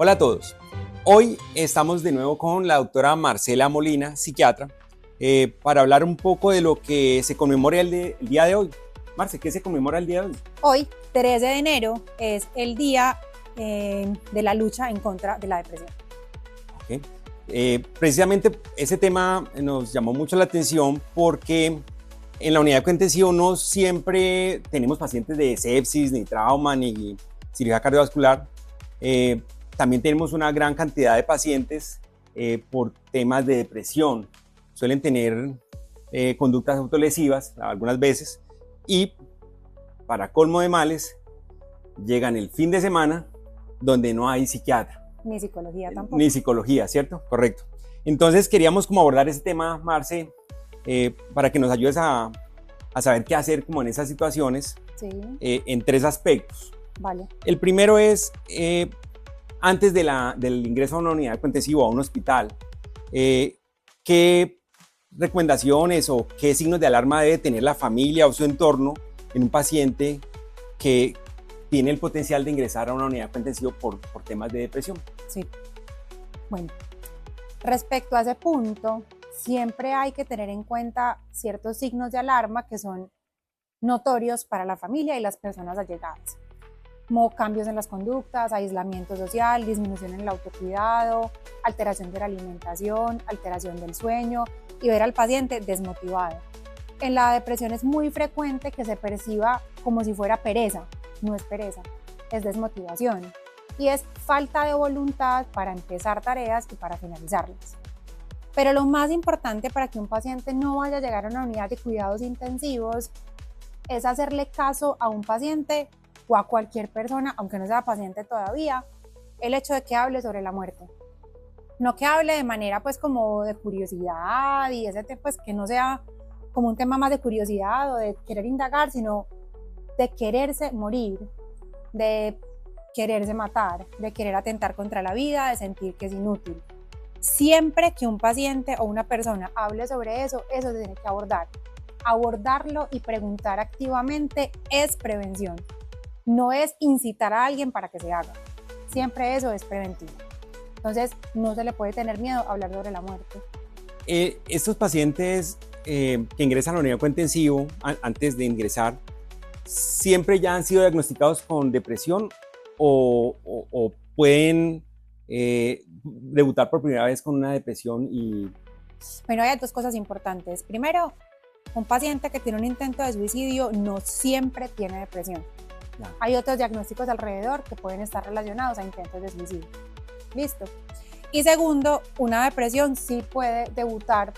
Hola a todos. Hoy estamos de nuevo con la doctora Marcela Molina, psiquiatra, para hablar un poco de lo que se conmemora el día de hoy. Marce, ¿qué se conmemora el día de hoy? Hoy, 13 de enero, es el día de la lucha en contra de la depresión. Okay. Precisamente ese tema nos llamó mucho la atención porque en la unidad de cuidado intensivo no siempre tenemos pacientes de sepsis, ni trauma, ni cirugía cardiovascular. También tenemos una gran cantidad de pacientes por temas de depresión. Suelen tener conductas autolesivas algunas veces y, para colmo de males, llegan el fin de semana donde no hay psiquiatra. Ni psicología tampoco. Ni psicología, ¿cierto? Correcto. Entonces queríamos como abordar ese tema, Marce, para que nos ayudes a saber qué hacer como en esas situaciones, sí. En tres aspectos. Vale. El primero es, antes del ingreso a una unidad de cuidado intensivo o a un hospital, ¿qué recomendaciones o qué signos de alarma debe tener la familia o su entorno en un paciente que tiene el potencial de ingresar a una unidad de cuidado intensivo por temas de depresión? Sí. Bueno, respecto a ese punto, siempre hay que tener en cuenta ciertos signos de alarma que son notorios para la familia y las personas allegadas, como cambios en las conductas, aislamiento social, disminución en el autocuidado, alteración de la alimentación, alteración del sueño y ver al paciente desmotivado. En la depresión es muy frecuente que se perciba como si fuera pereza. No es pereza, es desmotivación y es falta de voluntad para empezar tareas y para finalizarlas. Pero lo más importante para que un paciente no vaya a llegar a una unidad de cuidados intensivos es hacerle caso a un paciente o a cualquier persona, aunque no sea paciente todavía, el hecho de que hable sobre la muerte. No que hable de manera pues como de curiosidad y ese pues que no sea como un tema más de curiosidad o de querer indagar, sino de quererse morir, de quererse matar, de querer atentar contra la vida, de sentir que es inútil. Siempre que un paciente o una persona hable sobre eso, eso se tiene que abordar. Abordarlo y preguntar activamente es prevención. No es incitar a alguien para que se haga. Siempre eso es preventivo. Entonces, no se le puede tener miedo a hablar sobre la muerte. Estos pacientes que ingresan a la unidad de cuidado intensivo, antes de ingresar, ¿siempre ya han sido diagnosticados con depresión o pueden debutar por primera vez con una depresión? Bueno, hay dos cosas importantes. Primero, un paciente que tiene un intento de suicidio no siempre tiene depresión. No. Hay otros diagnósticos alrededor que pueden estar relacionados a intentos de suicidio. ¿Listo? Y segundo, una depresión sí puede debutar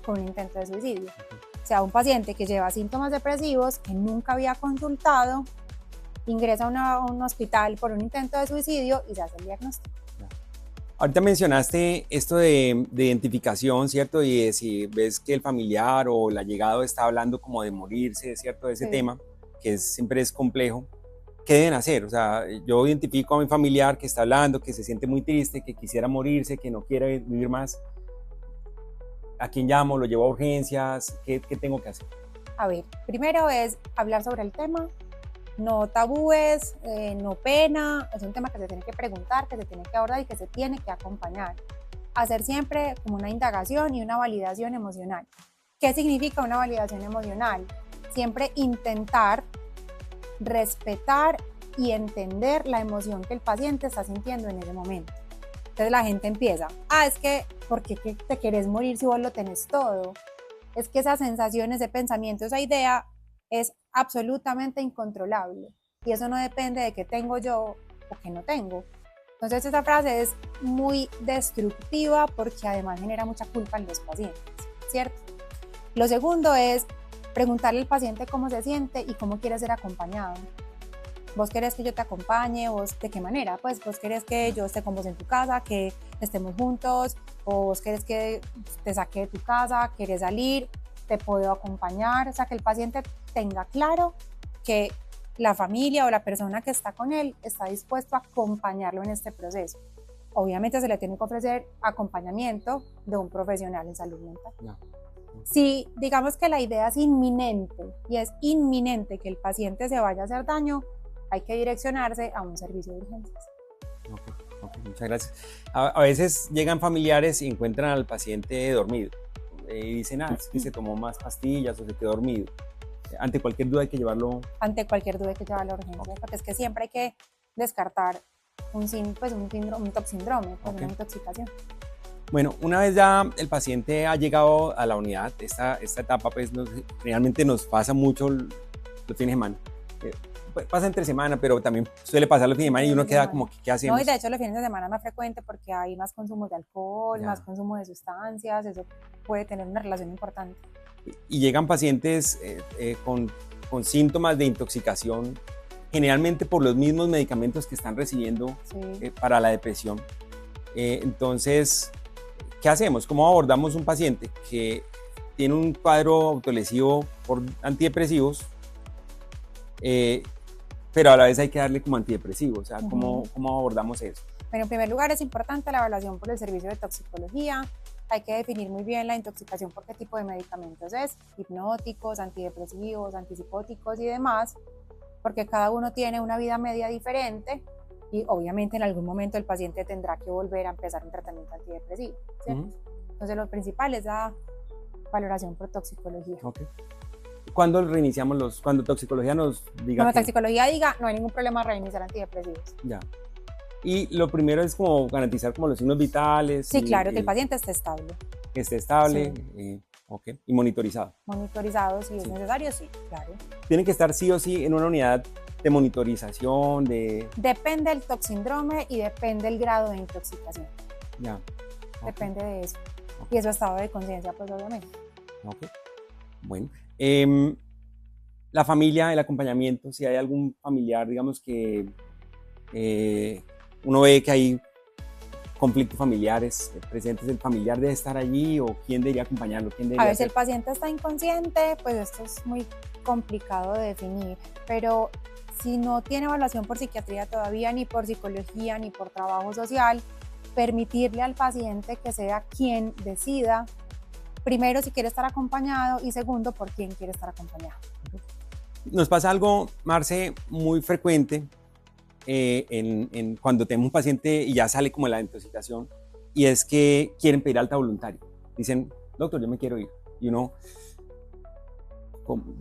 con un intento de suicidio. O sea, un paciente que lleva síntomas depresivos, que nunca había consultado, ingresa a un hospital por un intento de suicidio y se hace el diagnóstico. Ahorita mencionaste esto de identificación, ¿cierto? Y de si ves que el familiar o el allegado está hablando como de morirse, ¿cierto? De ese tema, que siempre es complejo. ¿Qué deben hacer? O sea, yo identifico a mi familiar que está hablando, que se siente muy triste, que quisiera morirse, que no quiere vivir más. ¿A quién llamo? ¿Lo llevo a urgencias? ¿Qué tengo que hacer? A ver, primero es hablar sobre el tema, no tabúes, no pena, es un tema que se tiene que preguntar, que se tiene que abordar y que se tiene que acompañar. Hacer siempre como una indagación y una validación emocional. ¿Qué significa una validación emocional? Siempre intentar respetar y entender la emoción que el paciente está sintiendo en ese momento. Entonces la gente empieza, es que, ¿por qué te querés morir si vos lo tenés todo? Es que esas sensaciones, ese pensamiento, esa idea es absolutamente incontrolable y eso no depende de qué tengo yo o qué no tengo. Entonces esa frase es muy destructiva porque además genera mucha culpa en los pacientes, ¿cierto? Lo segundo es preguntarle al paciente cómo se siente y cómo quiere ser acompañado. ¿Vos querés que yo te acompañe? ¿Vos de qué manera? Pues vos querés que yo esté con vos en tu casa, que estemos juntos, o vos querés que te saque de tu casa, querés salir, te puedo acompañar. O sea, que el paciente tenga claro que la familia o la persona que está con él está dispuesto a acompañarlo en este proceso. Obviamente se le tiene que ofrecer acompañamiento de un profesional en salud mental. No. Si digamos que la idea es inminente y es inminente que el paciente se vaya a hacer daño, hay que direccionarse a un servicio de urgencias. Ok, ok, muchas gracias. A veces llegan familiares y encuentran al paciente dormido y dicen, es que se tomó más pastillas o se quedó dormido. Ante cualquier duda hay que llevarlo. Ante cualquier duda hay que llevarlo a urgencia, porque es que siempre hay que descartar un toxindrome, pues una intoxicación. Bueno, una vez ya el paciente ha llegado a la unidad, esta etapa pues realmente nos pasa mucho los fines de semana. Pasa entre semana, pero también suele pasar los fines de semana y uno queda como, ¿qué hacemos? No, y de hecho los fines de semana es más frecuente porque hay más consumo de alcohol, más consumo de sustancias, eso puede tener una relación importante. Y llegan pacientes con síntomas de intoxicación, generalmente por los mismos medicamentos que están recibiendo para la depresión. Entonces, ¿qué hacemos? ¿Cómo abordamos un paciente que tiene un cuadro autolesivo por antidepresivos, pero a la vez hay que darle como antidepresivo? O sea, ¿cómo abordamos eso? Bueno, en primer lugar es importante la evaluación por el servicio de toxicología. Hay que definir muy bien la intoxicación por qué tipo de medicamentos es, hipnóticos, antidepresivos, antipsicóticos y demás, porque cada uno tiene una vida media diferente y obviamente en algún momento el paciente tendrá que volver a empezar un tratamiento antidepresivo, ¿cierto? Entonces lo principal es la valoración por toxicología. Okay. ¿Cuándo reiniciamos cuando toxicología nos diga? Cuando toxicología diga, no hay ningún problema reiniciar antidepresivos. Ya. Y lo primero es como garantizar como los signos vitales. Sí, claro, que el paciente esté estable. Que esté estable, sí. Y monitorizado. Monitorizado, si es necesario, sí, claro. ¿Tiene que estar sí o sí en una unidad de monitorización? Depende del toxindrome y depende del grado de intoxicación. Ya. Depende de eso. Y eso estado de conciencia, pues obviamente. Ok. Bueno. La familia, el acompañamiento, si hay algún familiar, digamos que uno ve que hay conflictos familiares presentes, ¿el familiar debe estar allí o quién debería acompañarlo? A ver, si el paciente está inconsciente, pues esto es muy complicado de definir, pero si no tiene evaluación por psiquiatría todavía, ni por psicología, ni por trabajo social, permitirle al paciente que sea quien decida, primero si quiere estar acompañado y segundo por quién quiere estar acompañado. Nos pasa algo, Marce, muy frecuente cuando tenemos un paciente y ya sale como la intoxicación, y es que quieren pedir alta voluntaria. Dicen, doctor, yo me quiero ir. Y uno,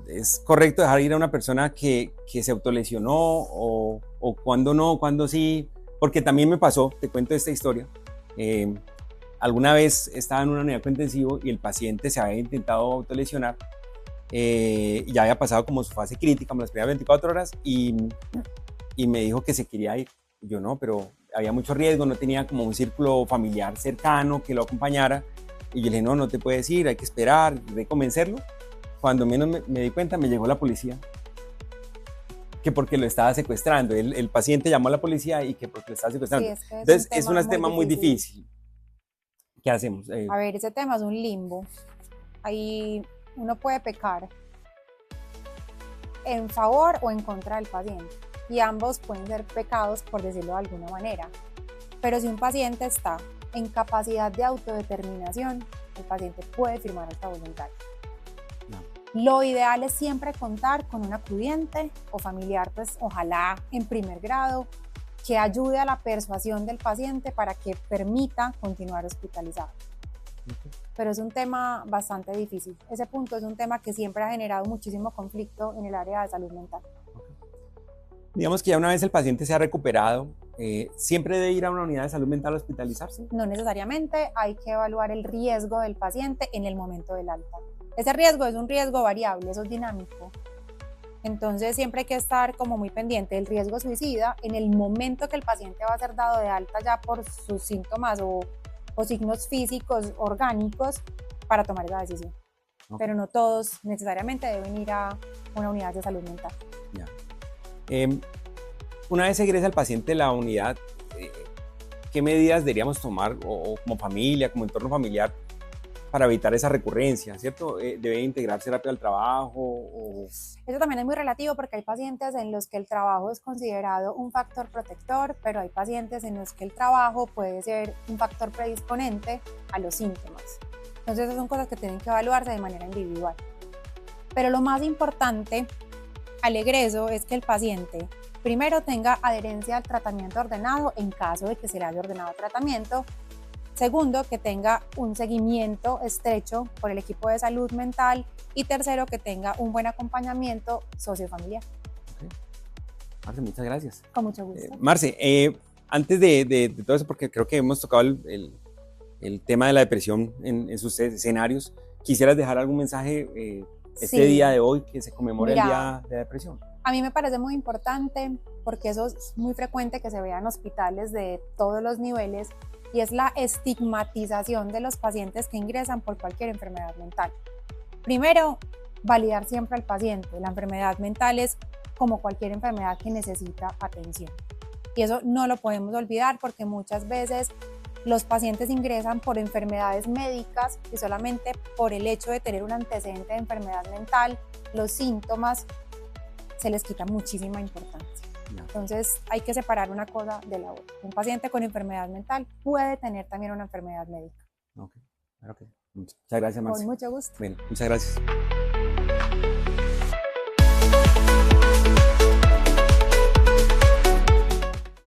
¿es correcto dejar ir a una persona que se autolesionó o cuándo no, cuándo sí? Porque también me pasó, te cuento esta historia. Alguna vez estaba en una unidad intensivo y el paciente se había intentado autolesionar y ya había pasado como su fase crítica, como las primeras 24 horas, y me dijo que se quería ir. Y yo no, pero había mucho riesgo, no tenía como un círculo familiar cercano que lo acompañara. Y yo le dije, no te puedes ir, hay que esperar, de convencerlo. Cuando menos me di cuenta, me llegó la policía, que porque lo estaba secuestrando. El paciente llamó a la policía y que porque lo estaba secuestrando. Sí, entonces es un tema muy difícil. ¿Qué hacemos? A ver, ese tema es un limbo. Ahí uno puede pecar en favor o en contra del paciente. Y ambos pueden ser pecados, por decirlo de alguna manera. Pero si un paciente está en capacidad de autodeterminación, el paciente puede firmar alta voluntaria. No. Lo ideal es siempre contar con un acudiente o familiar, pues ojalá en primer grado, que ayude a la persuasión del paciente para que permita continuar hospitalizado. Pero es un tema bastante difícil. Ese punto es un tema que siempre ha generado muchísimo conflicto en el área de salud mental. Digamos que ya una vez el paciente se ha recuperado, ¿siempre debe ir a una unidad de salud mental a hospitalizarse? No necesariamente, hay que evaluar el riesgo del paciente en el momento del alta. Ese riesgo es un riesgo variable, eso es dinámico. Entonces siempre hay que estar como muy pendiente del riesgo suicida en el momento que el paciente va a ser dado de alta ya por sus síntomas o signos físicos orgánicos para tomar esa decisión. Okay. Pero no todos necesariamente deben ir a una unidad de salud mental. Ya. Una vez egresa el paciente de la unidad, ¿qué medidas deberíamos tomar o como familia, como entorno familiar, para evitar esa recurrencia, ¿cierto? ¿Debe integrarse rápido al trabajo? Eso también es muy relativo porque hay pacientes en los que el trabajo es considerado un factor protector, pero hay pacientes en los que el trabajo puede ser un factor predisponente a los síntomas. Entonces esas son cosas que tienen que evaluarse de manera individual. Pero lo más importante al egreso es que el paciente primero tenga adherencia al tratamiento ordenado en caso de que se le haya ordenado tratamiento. Segundo, que tenga un seguimiento estrecho por el equipo de salud mental. Y tercero, que tenga un buen acompañamiento sociofamiliar. Okay. Marce, muchas gracias. Con mucho gusto. Marce, antes de todo eso, porque creo que hemos tocado el tema de la depresión en sus escenarios, ¿quisieras dejar algún mensaje este día de hoy que se conmemora el Día de la Depresión? A mí me parece muy importante porque eso es muy frecuente que se vea en hospitales de todos los niveles, y es la estigmatización de los pacientes que ingresan por cualquier enfermedad mental. Primero, validar siempre al paciente. La enfermedad mental es como cualquier enfermedad que necesita atención. Y eso no lo podemos olvidar porque muchas veces los pacientes ingresan por enfermedades médicas y solamente por el hecho de tener un antecedente de enfermedad mental, los síntomas se les quita muchísima importancia. Entonces hay que separar una cosa de la otra. Un paciente con enfermedad mental puede tener también una enfermedad médica. Ok, claro que sí. Muchas gracias, Marce. Con mucho gusto. Bueno, muchas gracias.